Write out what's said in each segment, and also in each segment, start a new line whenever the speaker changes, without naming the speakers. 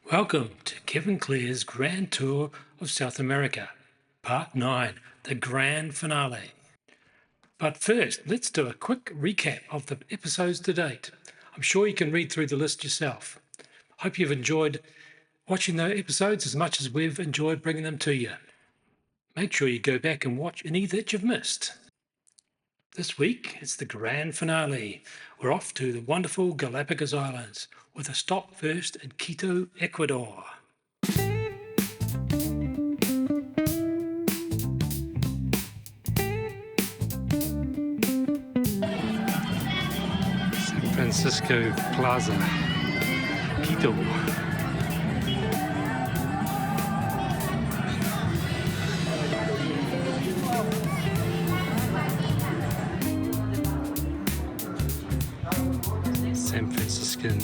Welcome to Kevin Clare's Grand Tour of South America, Part 9, the Grand Finale. But first, let's do a quick recap of the episodes to date. I'm sure you can read through the list yourself. Hope you've enjoyed watching the episodes as much as we've enjoyed bringing them to you. Make sure you go back and watch any that you've missed. This week, it's the grand finale. We're off to the wonderful Galapagos Islands, with a stop first in Quito, Ecuador. San Francisco Plaza, Quito. San Franciscan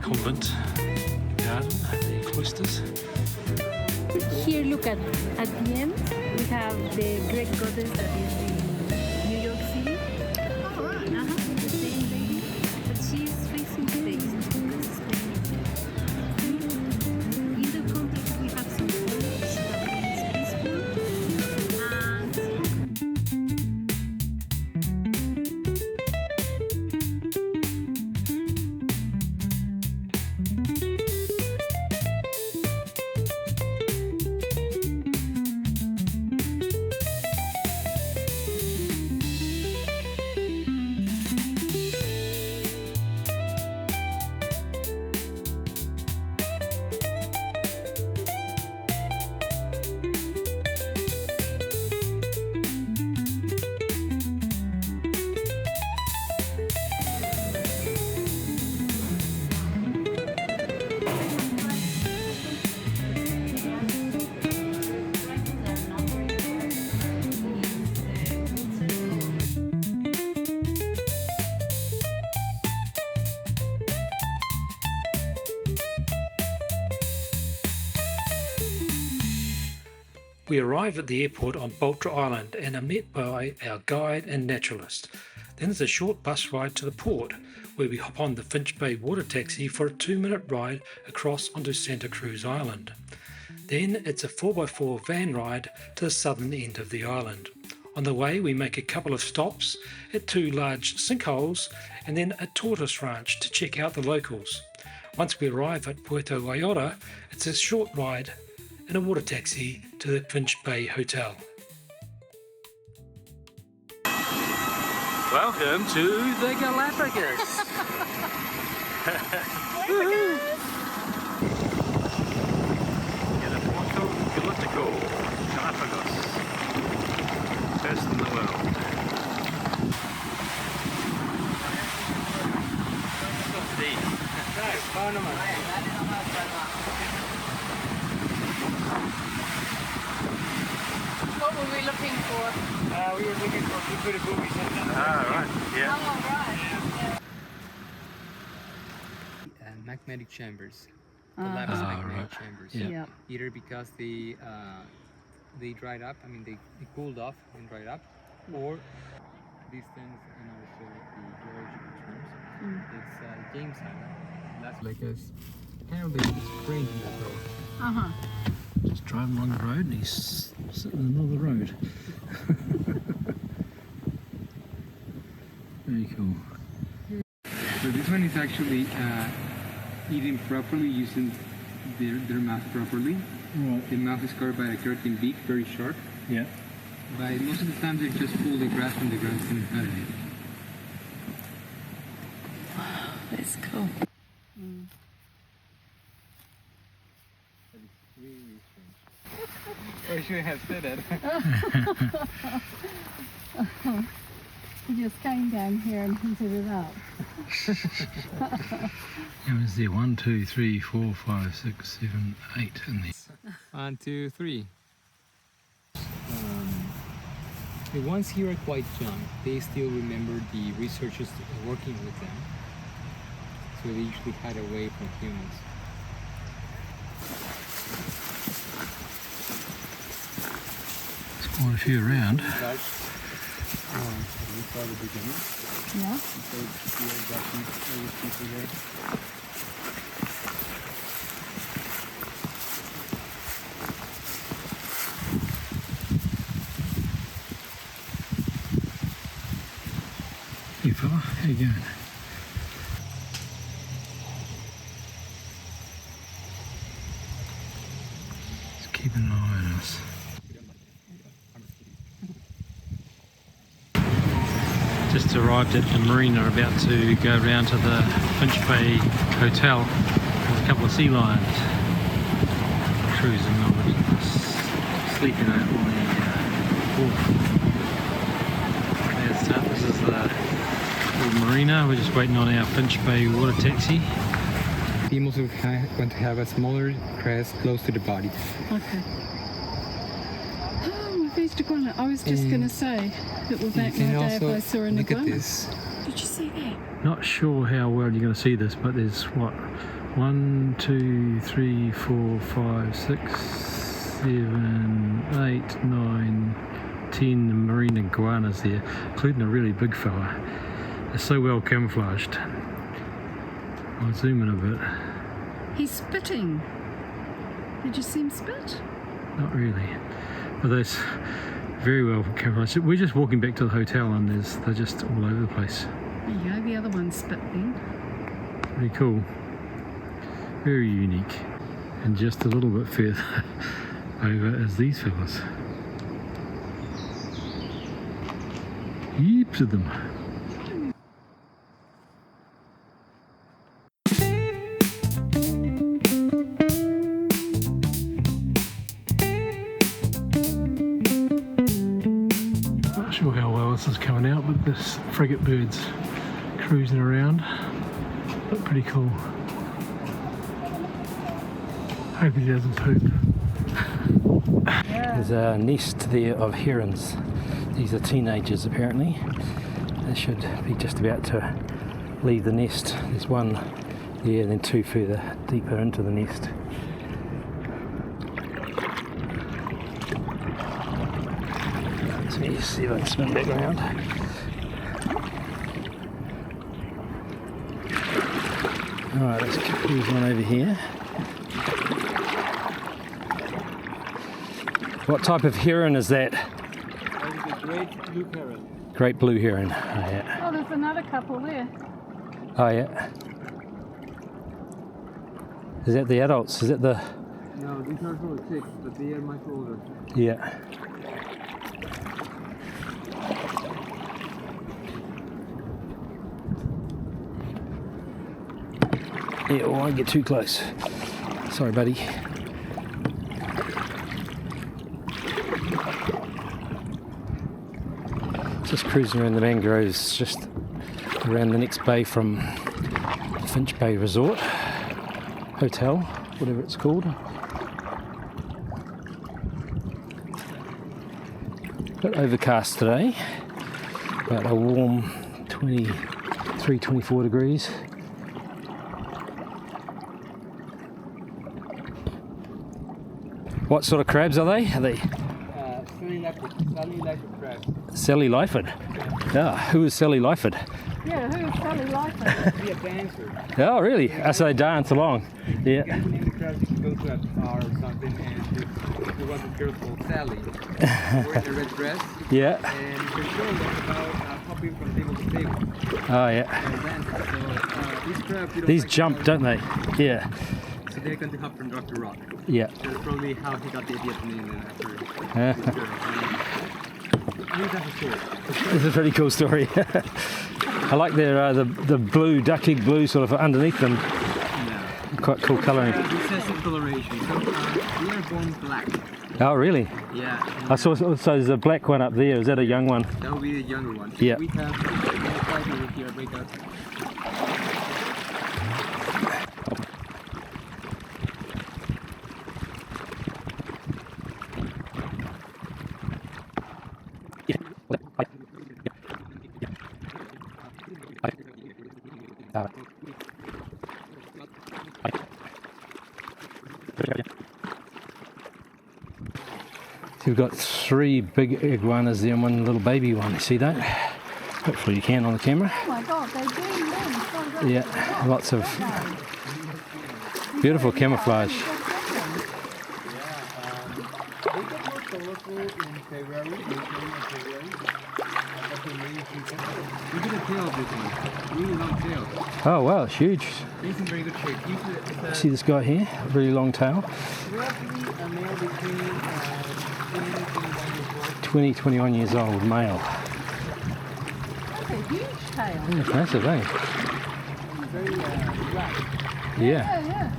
convent garden, the cloisters.
Here, look at the end, we have the Greek goddess that is in New York City.
Oh, right.
The same lady, but she's facing the east. In the context, we have some beach that is peaceful and
We arrive at the airport on Puerto Island and are met by our guide and naturalist. Then there's a short bus ride to the port, where we hop on the Finch Bay water taxi for a 2-minute ride across onto Santa Cruz Island. Then it's a 4x4 van ride to the southern end of the island. On the way, we make a couple of stops at 2 large sinkholes and then a tortoise ranch to check out the locals. Once we arrive at Puerto Ayora, it's a short ride in a water taxi to the Finch Bay Hotel. Welcome to the Galapagos! Political Galapagos, first in the world.
What were we looking for?
We were looking for Boobies.
Right, yeah.
Oh, right.
Magnetic chambers.
Ah.
Collapsed
Ah,
magnetic
right.
chambers.
Yeah.
Either because they dried up, they cooled off and dried up, or these things, and I'll show you the geological terms. It's James Island. That's like a kind of the spring in the road.
Uh-huh.
Just driving along the road and he's sitting in the middle of the road. Very cool.
So this one is actually eating properly, using their mouth properly.
Right.
The mouth is covered by a keratin beak, very sharp.
Yeah.
But most of the time they just pull the grass from the ground and cut it.
That's cool.
Really strange. I shouldn't have said that.
You just came down here and hinted it out.
How is there? 1, 2, 3, 4, 5, 6, 7, 8 in there.
1, 2, 3. The ones here are quite young. They still remember the researchers working with them. So they usually hide away from humans.
There's quite a few around.
We saw the beginning.
Yeah.
So here got these people here.
fella. How you going? Just keeping an eye on us. Just arrived at the marina, about to go round to the Finch Bay Hotel with a couple of sea lions cruising on, sleeping out on the wharf. This is the little marina. We're just waiting on our Finch Bay water taxi.
Females want to have a smaller crest close to the body.
Okay. Oh, my face iguana. I was just going to say it will make my day if I saw an
look
iguana.
at this.
Did you see that?
Not sure how well you're going to see this, but there's what? 1, 2, 3, 4, 5, 6, 7, 8, 9, 10 marine iguanas there, including a really big fella. They're so well camouflaged. I'll zoom in a bit.
He's spitting. Did you see him spit?
Not really. But they're very well camouflaged. We're just walking back to the hotel and they're just all over the place.
There you go, the other one spit then.
Pretty cool. Very unique. And just a little bit further over is these fellas. Heaps of them. Not sure how well this is coming out, but this Frigate Birds cruising around. Look pretty cool. Hope he doesn't poop. There's a nest there of herons. These are teenagers apparently. They should be just about to leave the nest. There's one there and then two further deeper into the nest. Let me see if I can spin back around. Alright, let's cruise one over here. What type of heron is that?
That is a great blue heron.
Great blue heron. Oh, yeah.
Oh, there's another couple there.
Oh, yeah. Is that the adults? Is that the...
No, these are for chicks, but they are much older.
Yeah. Yeah, I won't get too close. Sorry, buddy. Just cruising around the mangroves, just around the next bay from the Finch Bay Resort Hotel, whatever it's called. Bit overcast today, but a warm 23, 24 degrees. What sort of crabs are they? Are they
Sally Lyford crabs.
Sally Lyford? Ah, who is Sally Lyford?
Yeah, who's Sally Lyford?
Be a dancer.
Oh, really? As they dance along. Yeah.
When the crabs go to a bar or something, and she was a girl called Sally, wearing a red dress,
Yeah.
and her show was about hopping from table to table.
Oh, yeah.
And dancing. So these crabs, you don't
These
like
jump, don't they? Yeah.
So they're going to hop from rock to rock.
Yeah.
That's probably how he got the idea to name it after
Yeah.
this girl. I mean, that's a story.
It's a pretty cool story. I like their the blue, duck egg blue sort of underneath them.
Yeah.
Quite cool colouring.
Recessive coloration. So we are born black.
Oh, really?
Yeah.
I saw, so there's a black one up there. Is that a young one?
That will be the younger one.
Yeah.
We have right over here, wake up.
So we've got 3 big iguanas there and 1 little baby one. You see that? Hopefully you can on the camera.
Oh my God, they're doing them. So good.
Yeah, lots of beautiful camouflage.
They get more colorful in February, April and February. That's the main season. You can tell this
Oh wow, it's huge.
He's in very good shape. He's
See this guy here? Really long tail.
roughly a male between
20, 21 years old, male.
That's a huge tail.
It's massive, eh?
very relaxed.
Yeah.
Yeah.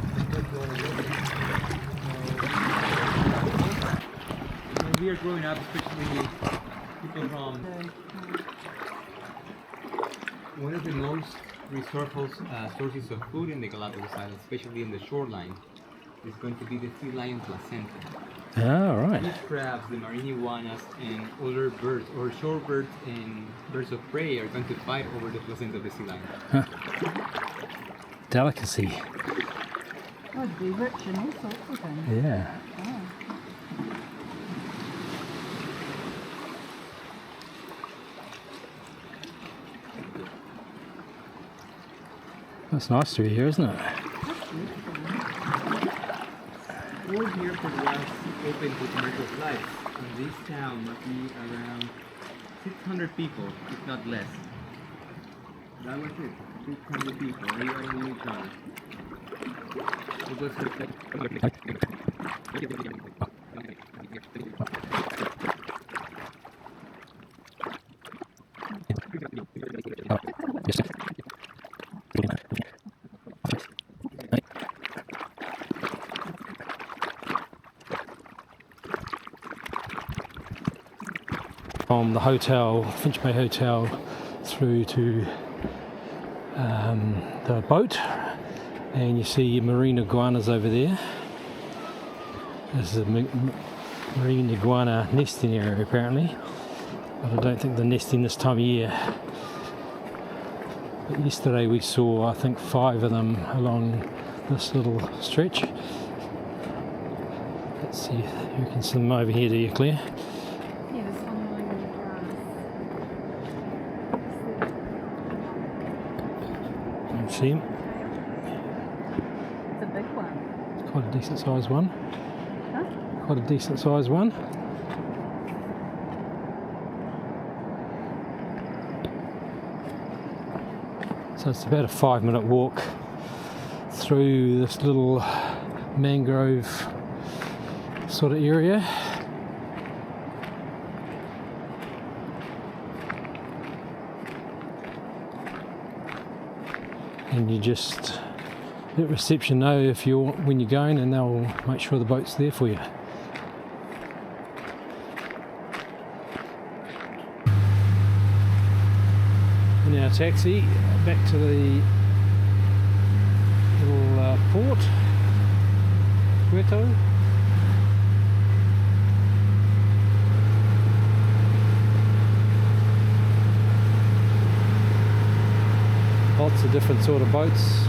When we are growing up, especially people from one of the most resourceful sources of food in the Galapagos Islands, especially in the shoreline, is going to be the sea lion placenta.
Ah, right.
These crabs, the marine iguanas, and other birds, or shorebirds and birds of prey, are going to fight over the placenta of the sea lion.
Delicacy.
Oh, it'd be rich in all sorts of things.
Yeah.
Oh.
That's nice through here, isn't it?
All here for the last open to commercial flights. In this town must be around 600 people, if not less. That was it. 600 people. We are in Utah. It was
From the hotel, Finch Bay Hotel, through to the boat, and you see marine iguanas over there. This is a marine iguana nesting area apparently, but I don't think they're nesting this time of year. But yesterday we saw, I think, 5 of them along this little stretch. Let's see if you can see them over here, do you, Claire?
Yeah, there's one lying in the grass.
You can see them.
It's a big one.
It's quite a decent sized one.
Huh?
Quite a decent sized one. So it's about a 5-minute walk through this little mangrove sort of area. And you just let reception know if you're when you're going, and they'll make sure the boat's there for you. In our taxi back to the little port, Quito. Lots of different sort of boats.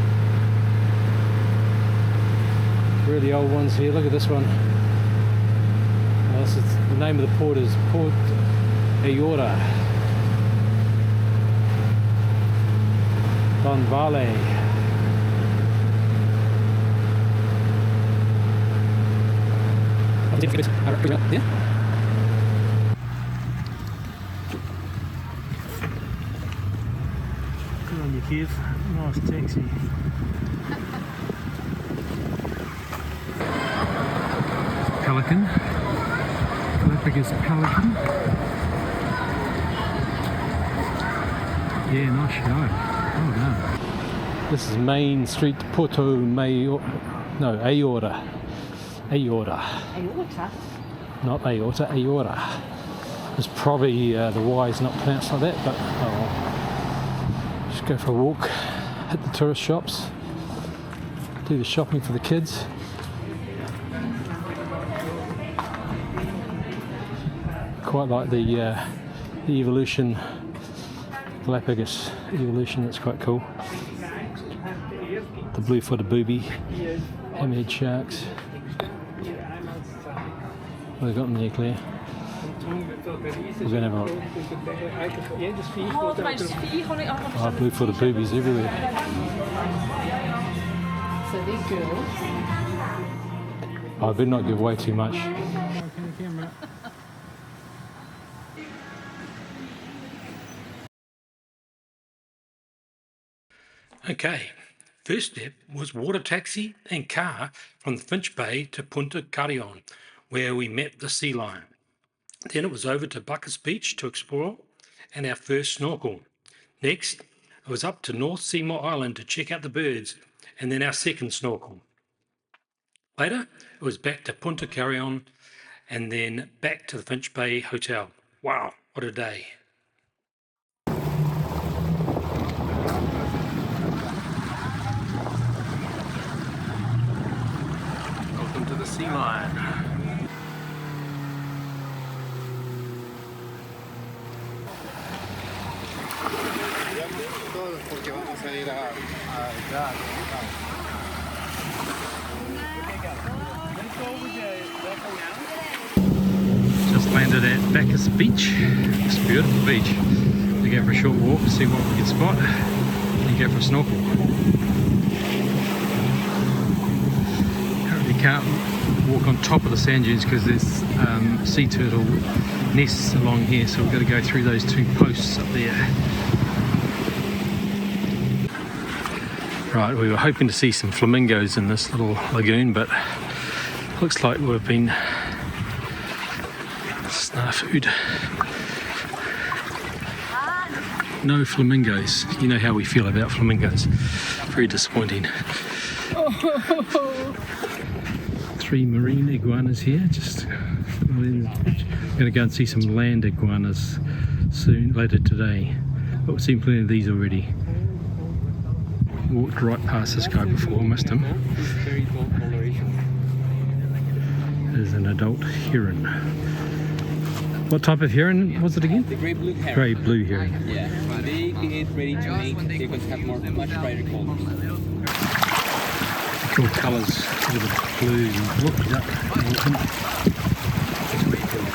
Really old ones here. Look at this one. This is, the name of the port is Puerto Ayora. Don Vale. Good on you, Kev. Nice taxi. Pelican. Galapagos pelican. Yeah, nice show. Oh no. This is Main Street, Puerto Ayora. Ayora.
Aorta.
Not aorta, Ayora. It's probably the Y is not pronounced like that, but just go for a walk, hit the tourist shops, do the shopping for the kids. Quite like the evolution, Galapagos evolution, that's quite cool. The blue-footed booby, hammerhead sharks. What have we got in there, Claire? We're going to have a look. Oh, blue-footed boobies everywhere.
So these girls.
I better not give away too much. Okay, first step was water taxi and car from the Finch Bay to Punta Carrion, where we met the sea lion. Then it was over to Bachas Beach to explore and our first snorkel. Next, it was up to North Seymour Island to check out the birds and then our second snorkel. Later, it was back to Punta Carrion and then back to the Finch Bay Hotel. Wow, what a day. Welcome to the sea lion. Just landed at Bachas Beach. It's a beautiful beach. We go for a short walk to see what we can spot and go for a snorkel. Currently can't walk on top of the sand dunes because there's sea turtle nests along here, so we've got to go through those two posts up there. Right, we were hoping to see some flamingos in this little lagoon, but looks like we've been snafu'd. No flamingos. You know how we feel about flamingos. Very disappointing.
Oh.
3 marine iguanas here. Just going to go and see some land iguanas soon, later today. But we've seen plenty of these already. Walked right past this guy before, missed him.
Very tall coloration.
There's an adult heron. What type of heron was it again?
The grey blue heron.
Grey blue heron.
Yeah, when they get ready to mate, they're going to have much brighter colors.
Cool colours, a bit of blue and look it up. It's pretty cool.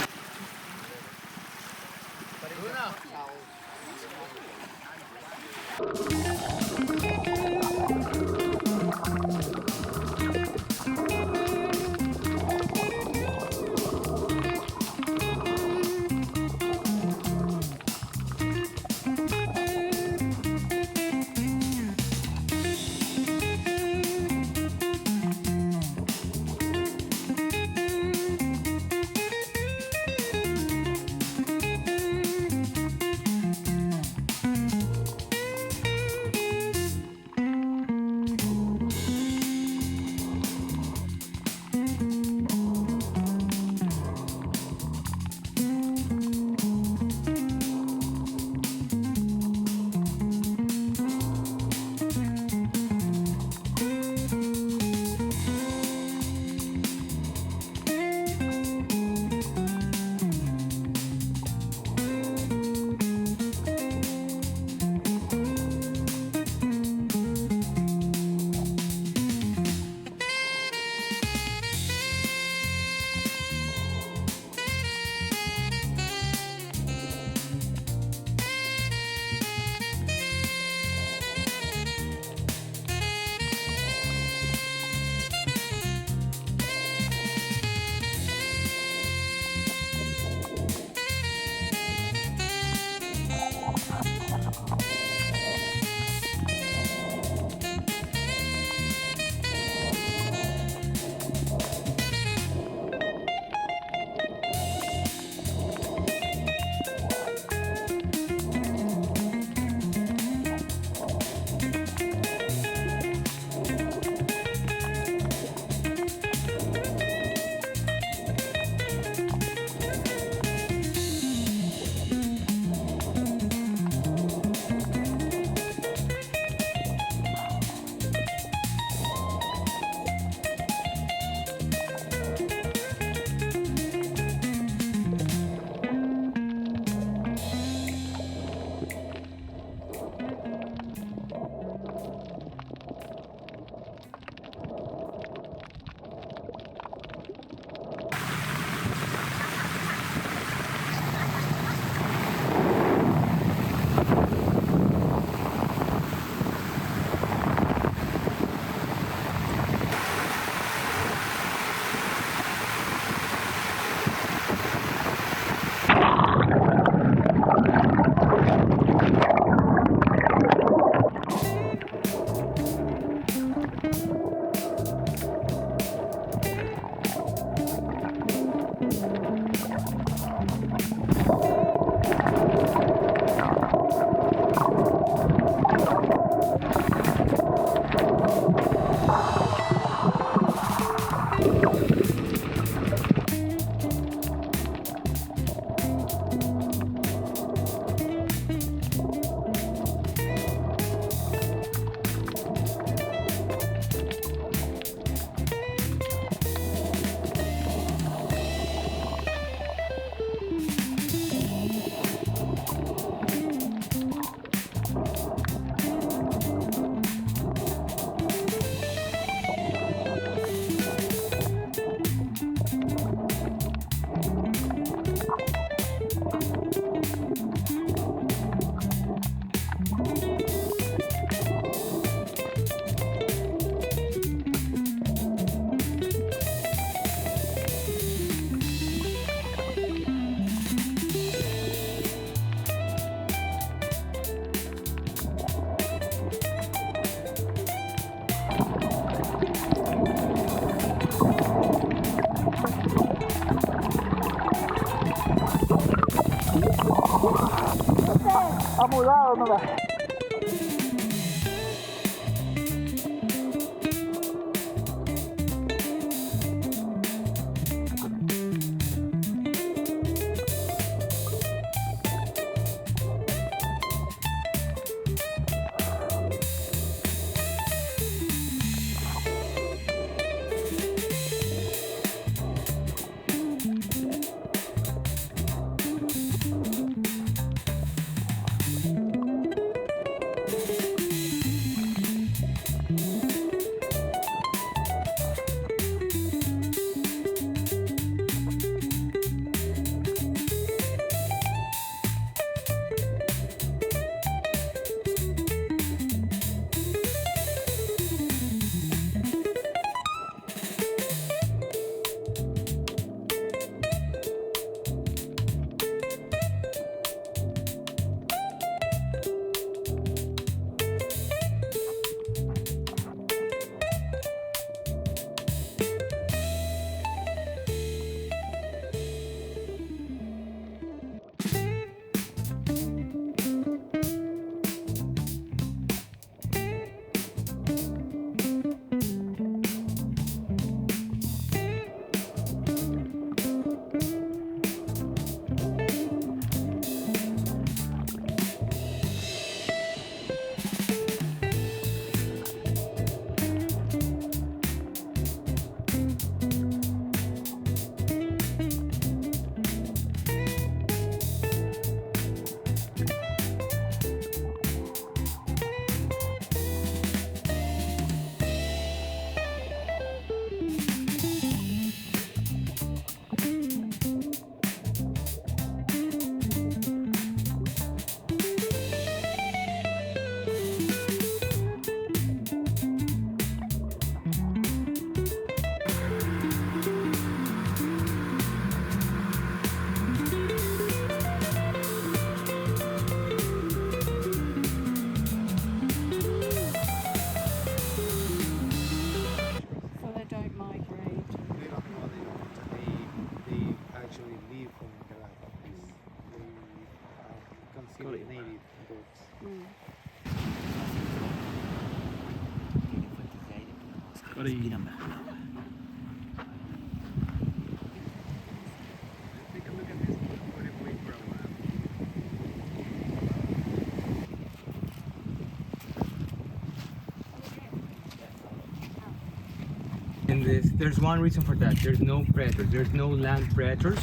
And there's one reason for that. There's no predators. There's no land predators,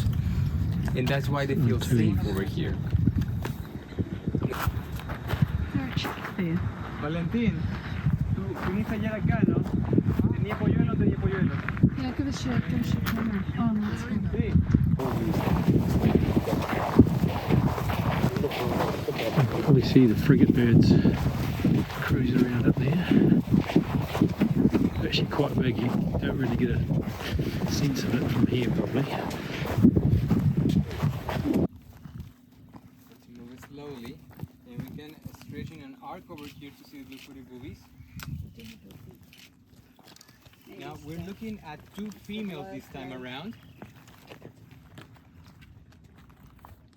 and that's why they feel safe over here. Valentín, tú viniste ayer acá, ¿no? ¿Tenía polluelo o tenía polluelo?
Yeah, give a shake, give a shake. Oh, no, it's good.
Sí.
You can probably see the frigate birds cruise around up there. They're actually quite big, you don't really get a sense of it from here probably.
Let's move it slowly, and we can straighten an arc over here to see the blue-footed boobies. Now we're looking at two females this time around.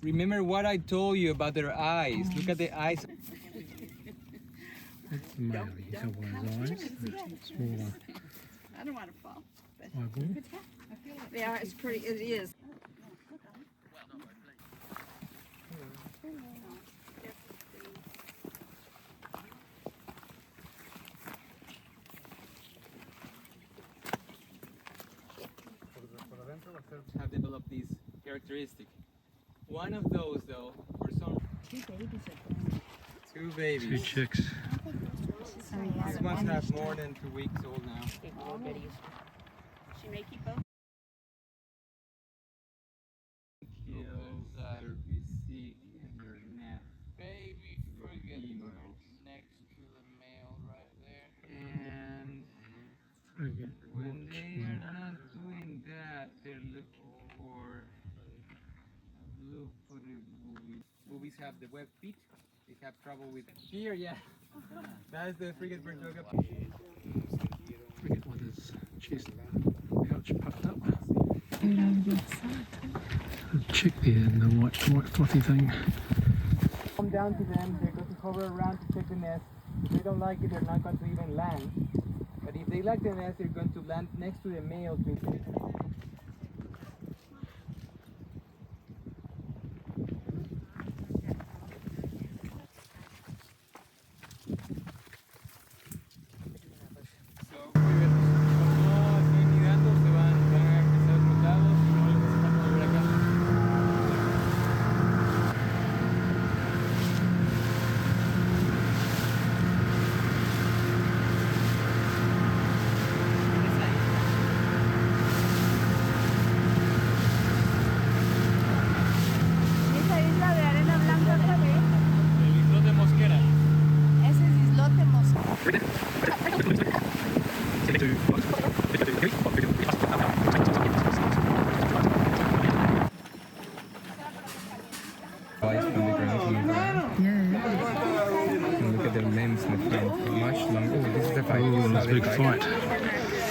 Remember what I told you about their eyes. Look at the eyes.
That's the male, you can tell by his eyes, smaller
I don't want to fall.
eyeball.
Yeah, it's pretty. It is.
Have developed these characteristics. One of those, though, for some two babies.
Two chicks.
These ones have more than 2 weeks old now.
She may keep both.
Baby frigate birds next to the male right there. And when they are not doing that, they're looking for blue-footed boobies. Boobies have the web feet. They have trouble with shear, yeah. That's the frigate bird.
Frigate with his chest pouch puffed up. A chick there in the white fluffy thing.
Come down to them. hover around to check the nest. If they don't like it, they're not going to even land. But if they like the nest, they're going to land next to the male to
Esa isla de arena blanca se ve.
el islote Mosquera.
Ese es islote Mosquera.
And look at the limbs in the front, much longer. Oh, this is the fight.
Oh, that's a big fight.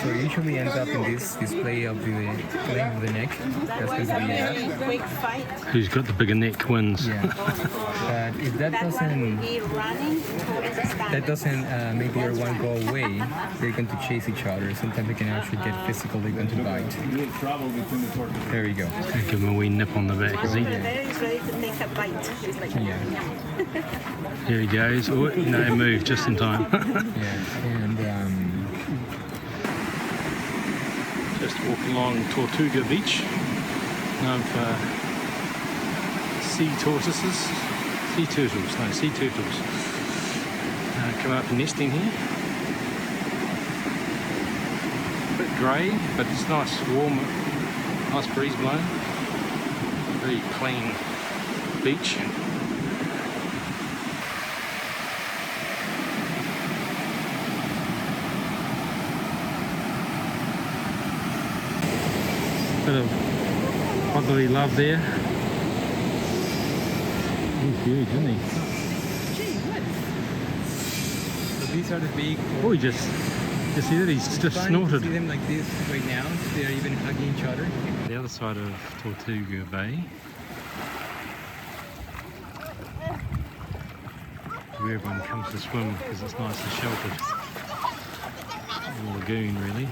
So it usually ends up in this display of the length of the neck. That's going to be enough.
Quick fight.
Who's got the bigger neck wins.
Yeah. But if that
That one will
doesn't
be running towards the stand.
make the other one go away, they're going to chase each other. Sometimes they can actually get physical. They're going to bite. There you go.
Give him a wee nip on the back, is he?
There is ready to take a bite. It's like,
Yeah.
There he goes. Oh, no, move just in time.
Yeah. And
Just walking along Tortuga Beach, known for sea turtles. Come up and nesting here. A bit grey, but it's nice, warm, nice breeze blowing. Very clean beach. Bit of brotherly love there. He's huge, isn't he?
so these are the big.
Oh, you see that? He's just
Funny to
snorted.
see them like this right now. They're even hugging each other.
The other side of Tortuga Bay, where everyone comes to swim because it's nice and sheltered. A lagoon, really.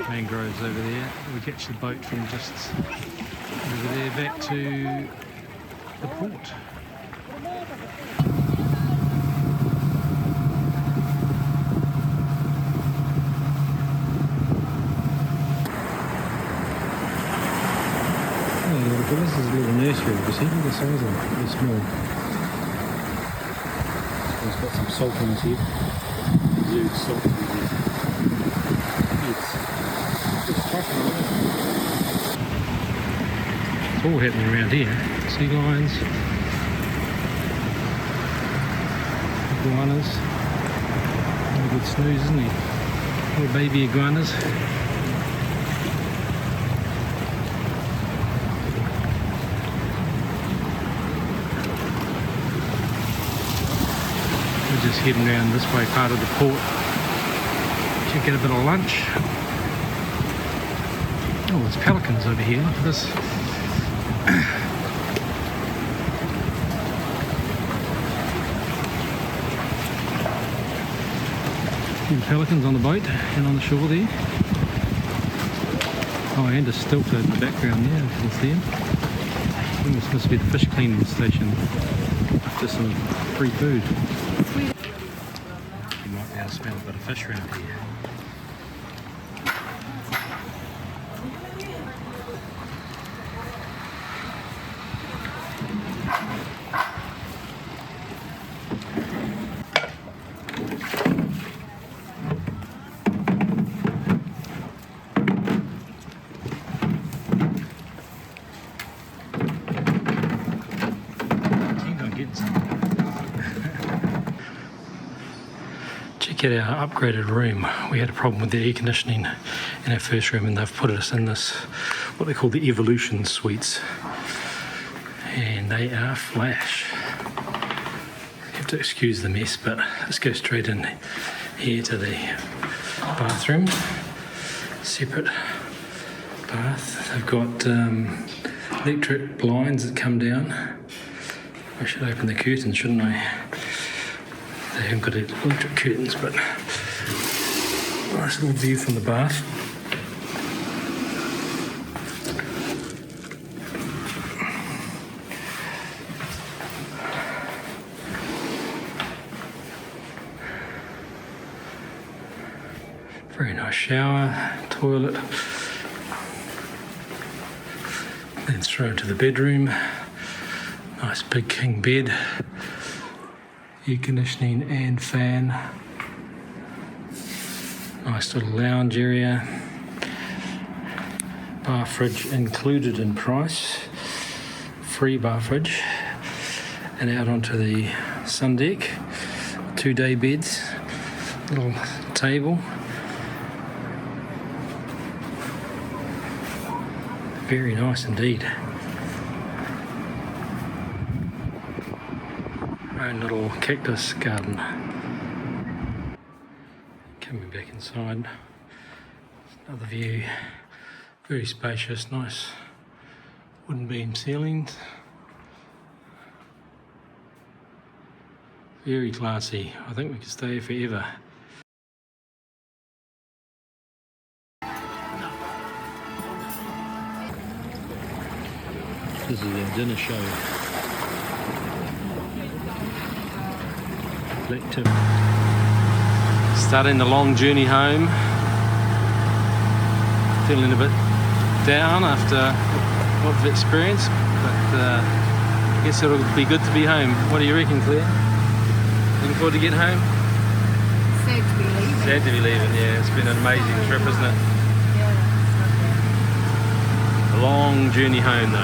Mangroves over there. We catch the boat from just over there back to the port. Oh, look at this is a little nursery. You see, look at the size of it. It's small. It's got some saltines here. Exudes salt in there. It's all happening around here. Sea lions, iguanas. Really good snooze, isn't he? Little baby iguanas. We're just heading around this way part of the port to get a bit of lunch. Oh, there's pelicans over here. Look at this. Few pelicans on the boat and on the shore there. Oh, and a stilter in the background there, you can see him. I think this must be the fish cleaning station. Just some free food. You might be able to smell a bit of fish around here. Check out our upgraded room. We had a problem with the air conditioning in our first room and they've put us in this, what they call the Evolution Suites. And they are flash. You have to excuse the mess, but let's go straight in here to the bathroom. Separate bath. They've got electric blinds that come down. I should open the curtains, shouldn't I? They haven't got electric curtains, but nice little view from the bath. Very nice shower, toilet. Then thrown to the bedroom. Nice big king bed. Air conditioning and fan. Nice little lounge area. Bar fridge included in price. Free bar fridge. And out onto the sun deck. 2-day beds. Little table. Very nice indeed. Own little cactus garden. Coming back inside. Another view. Very spacious, nice wooden beam ceilings. Very classy. I think we could stay here forever. This is our dinner show. Black tip. Starting the long journey home. Feeling a bit down after what we've experienced, but I guess it'll be good to be home. What do you reckon, Claire? Looking forward to getting home?
Sad to be leaving.
Sad to be leaving, yeah. It's been an amazing trip, isn't it?
Yeah,
A long journey home though.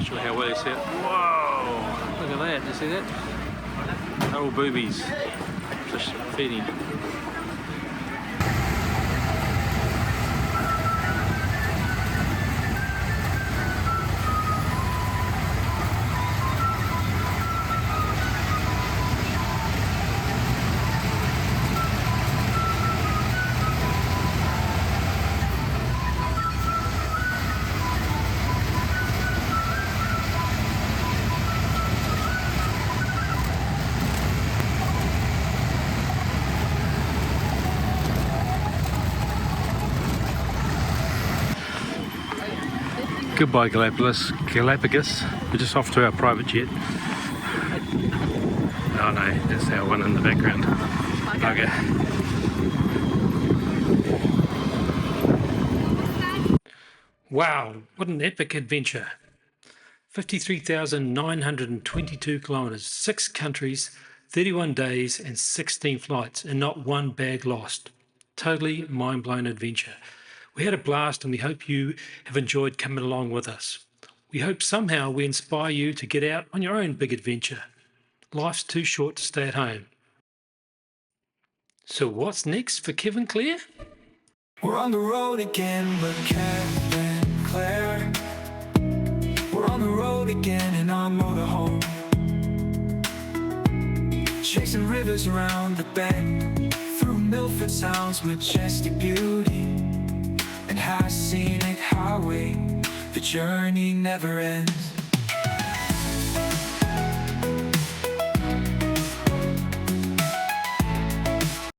Show you how well you see it. Whoa! Look at that, you see that? They're all boobies. Just feeding. Goodbye Galapagos. We're just off to our private jet. Oh no, that's our one in the background. Okay. Wow, what an epic adventure. 53,922 kilometres, 6 countries, 31 days and 16 flights and not one bag lost. Totally mind-blown adventure. We had a blast and we hope you have enjoyed coming along with us. We hope somehow we inspire you to get out on your own big adventure. Life's too short to stay at home. So what's next for Kev and Claire?
We're on the road again with Kev and Claire. We're on the road again in our motorhome, chasing rivers around the bend, through Milford Sound's majestic beauty, and high scenic highway. The journey never ends.